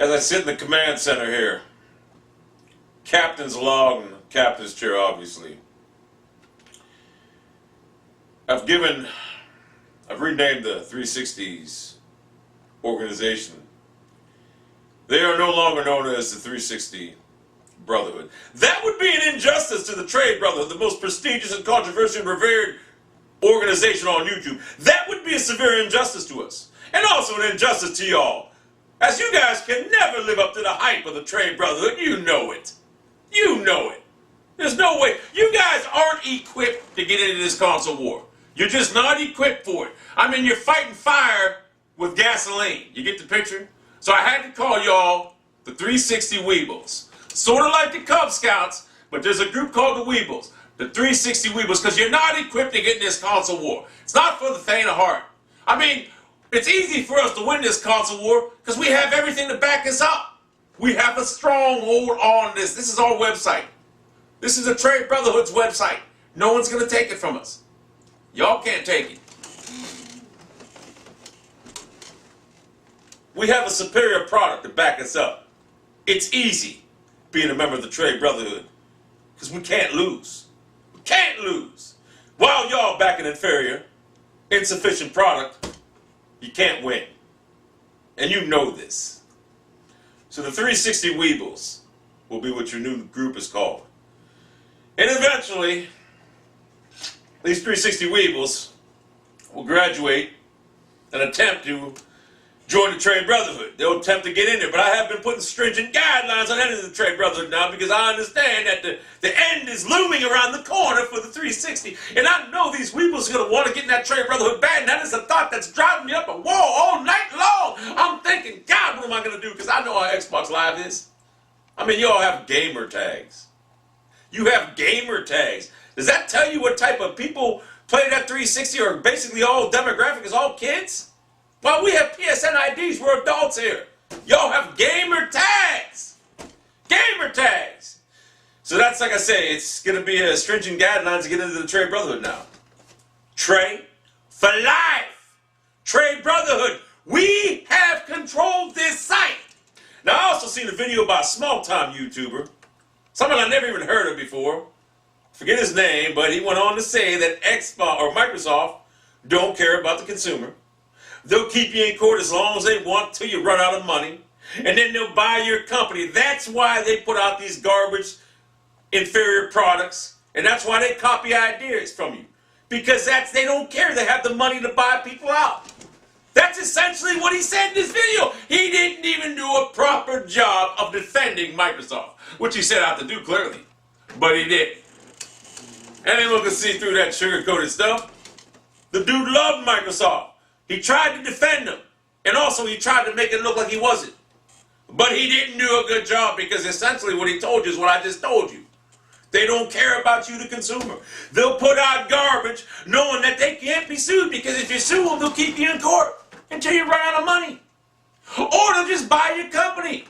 As I sit in the command center here, captain's log and captain's chair, obviously. I've renamed the 360s organization. They are no longer known as the 360 Brotherhood. That would be an injustice to the Trade Brotherhood, the most prestigious and controversial and revered organization on YouTube. That would be a severe injustice to us. And also an injustice to y'all. As you guys can never live up to the hype of the Trade Brotherhood. You know it. You know it. There's no way. You guys aren't equipped to get into this console war. You're just not equipped for it. I mean, you're fighting fire with gasoline. You get the picture? So I had to call y'all the 360 Weebles. Sort of like the Cub Scouts, but there's a group called the Weebles. The 360 Weebles, because you're not equipped to get in this console war. It's not for the faint of heart. I mean, it's easy for us to win this console war because we have everything to back us up. We have a stronghold on this. This is our website. This is the Trade Brotherhood's website. No one's going to take it from us. Y'all can't take it. We have a superior product to back us up. It's easy being a member of the Trade Brotherhood because we can't lose. We can't lose. While y'all back an inferior, insufficient product, you can't win. And you know this. So the 360 Weebles will be what your new group is called. And eventually, these 360 Weebles will graduate and attempt to join the Trade Brotherhood. They'll attempt to get in there, but I have been putting stringent guidelines on entering the Trade Brotherhood now because I understand that the end is looming around the corner for the 360, and I know these Weebles are going to want to get in that Trade Brotherhood bad, and that is a thought that's driving me up a wall all night long. I'm thinking, God, what am I going to do? Because I know how Xbox Live is. I mean, you all have gamer tags. You have gamer tags. Does that tell you what type of people play that 360 or basically all demographic is all kids? Well, we have PSN IDs. We're adults here. Y'all have gamer tags. Gamer tags. So that's, like I say, it's going to be a stringent guidelines to get into the Trade Brotherhood now. Trade for life. Trade Brotherhood. We have controlled this site. Now, I also seen a video by a small-time YouTuber, someone I never even heard of before. Forget his name, but he went on to say that Xbox or Microsoft don't care about the consumer. They'll keep you in court as long as they want till you run out of money. And then they'll buy your company. That's why they put out these garbage, inferior products. And that's why they copy ideas from you. Because they don't care. They have the money to buy people out. That's essentially what he said in this video. He didn't even do a proper job of defending Microsoft, which he set out to do clearly. But he didn't. Anyone can see through that sugar-coated stuff. The dude loved Microsoft. He tried to defend them. And also he tried to make it look like he wasn't. But he didn't do a good job because essentially what he told you is what I just told you. They don't care about you, the consumer. They'll put out garbage knowing that they can't be sued because if you sue them, they'll keep you in court until you run out of money. Or they'll just buy your company.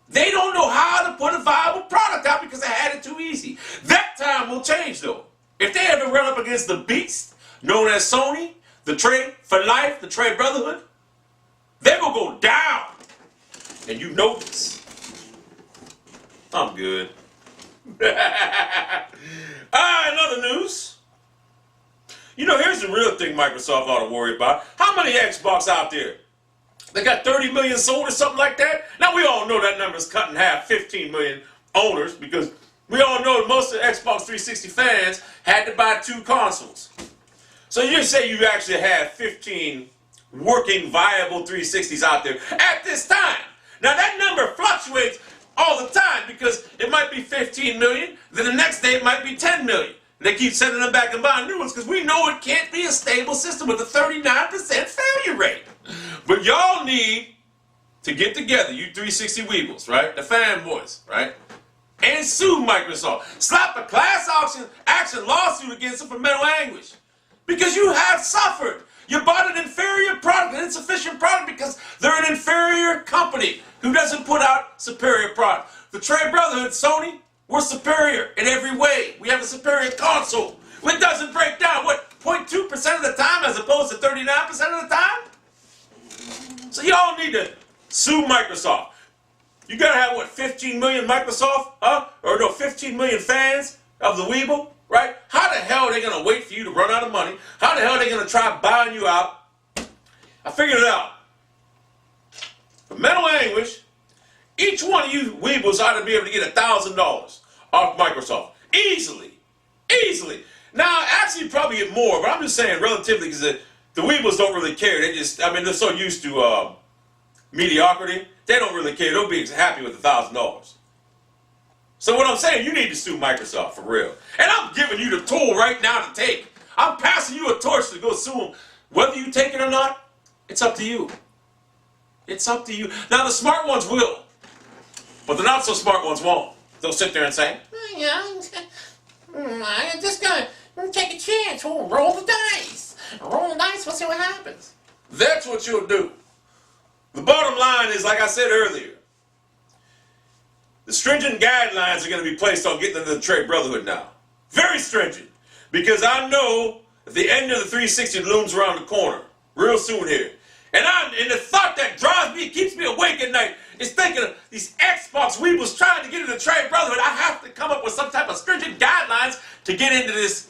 They don't know how to put a viable product out because they had it too easy. That time will change though. If they ever run up against the beast known as Sony, the Trade for Life, the Trade Brotherhood, they will go down. And you know this. I'm good. Another news. You know, here's the real thing Microsoft ought to worry about. How many Xbox out there? They got 30 million sold or something like that? Now, we all know that number's cut in half, 15 million owners, because we all know most of the Xbox 360 fans had to buy 2 consoles. So you say you actually have 15 working, viable 360s out there at this time. Now, that number fluctuates all the time because it might be 15 million, then the next day it might be 10 million. And they keep sending them back and buying new ones because we know it can't be a stable system with a 39% failure rate. But y'all need to get together, you 360 Weebles, right? The fanboys, right? And sue Microsoft. Slap a class action lawsuit against them for mental anguish. Because you have suffered. You bought an inferior product, an insufficient product, because they're an inferior company who doesn't put out superior product. The Trade Brotherhood, Sony, we're superior in every way. We have a superior console. It doesn't break down, what, 0.2% of the time as opposed to 39% of the time? So y'all need to sue Microsoft. You gotta have, what, 15 million Microsoft, huh? Or no, 15 million fans of the Weeble, right? How the hell are they gonna wait for you to run out of money? How the hell are they gonna try buying you out? I figured it out. For mental anguish, each one of you Weebles ought to be able to get $1,000 off Microsoft. Easily. Easily. Now, actually, you probably get more, but I'm just saying relatively, because the Weebles don't really care. They just, I mean, they're so used to mediocrity, they don't really care. They'll be happy with $1,000. So what I'm saying, you need to sue Microsoft for real. And I'm giving you the tool right now to take. I'm passing you a torch to go sue them. Whether you take it or not, it's up to you. It's up to you. Now, the smart ones will, but the not so smart ones won't. They'll sit there and say, yeah, I'm just going to take a chance. We'll roll the dice. Roll the dice, we'll see what happens. That's what you'll do. The bottom line is, like I said earlier, the stringent guidelines are going to be placed on getting into the trade brotherhood now. Very stringent. Because I know that the end of the 360 looms around the corner real soon here. And the thought that drives me, keeps me awake at night, is thinking of these Xbox Weebles trying to get into the trade brotherhood. I have to come up with some type of stringent guidelines to get into this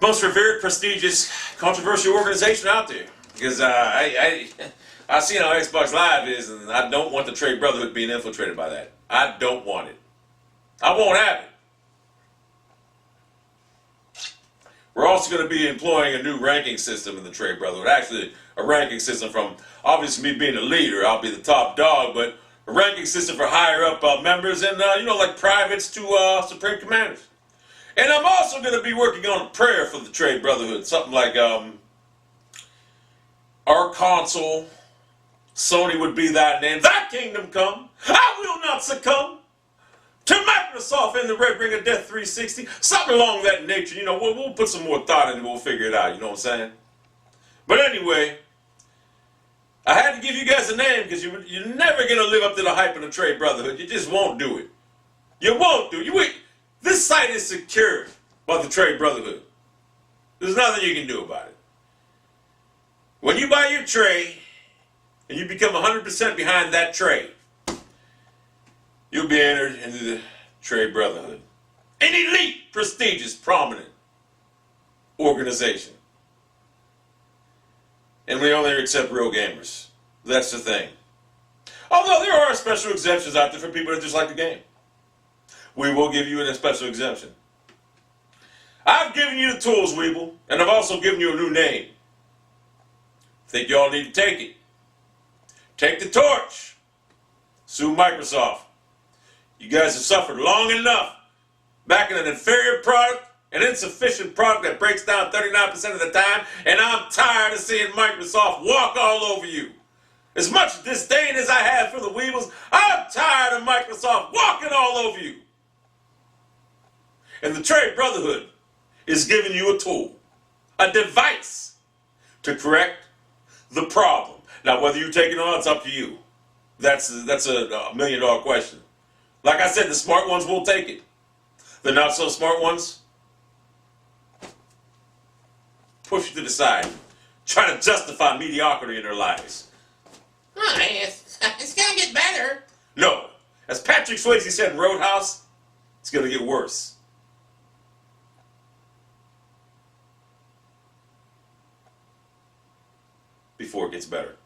most revered, prestigious, controversial organization out there. Because I've seen how Xbox Live is, and I don't want the trade brotherhood being infiltrated by that. I don't want it. I won't have it. We're also going to be employing a new ranking system in the trade brotherhood. Actually, a ranking system from, obviously me being the leader, I'll be the top dog, but a ranking system for higher up members and, like privates to supreme commanders. And I'm also going to be working on a prayer for the trade brotherhood. Something like, our console, Sony would be thy name. Thy kingdom come. I will not succumb to Microsoft and the Red Ring of Death 360. Something along that nature. We'll put some more thought into it. We'll figure it out. You know what I'm saying? But anyway, I had to give you guys a name because you're never going to live up to the hype of the trade brotherhood. You just won't do it. You won't do it. This site is secured by the trade brotherhood. There's nothing you can do about it. When you buy your tray and you become 100% behind that tray, you'll be entered into the trade brotherhood. An elite, prestigious, prominent organization. And we only accept real gamers. That's the thing. Although there are special exemptions out there for people that just like the game. We will give you a special exemption. I've given you the tools, Weeble, and I've also given you a new name. Think y'all need to take it. Take the torch. Sue Microsoft. You guys have suffered long enough backing an inferior product, an insufficient product that breaks down 39% of the time, and I'm tired of seeing Microsoft walk all over you. As much disdain as I have for the Weebles, I'm tired of Microsoft walking all over you. And the trade brotherhood is giving you a tool, a device to correct the problem. Now, whether you take it or not, it's up to you. That's a $1 million question. Like I said, the smart ones will take it. The not so smart ones push you to the side, try to justify mediocrity in their lives. It's gonna get better. No, as Patrick Swayze said in Roadhouse, it's gonna get worse. Before it gets better.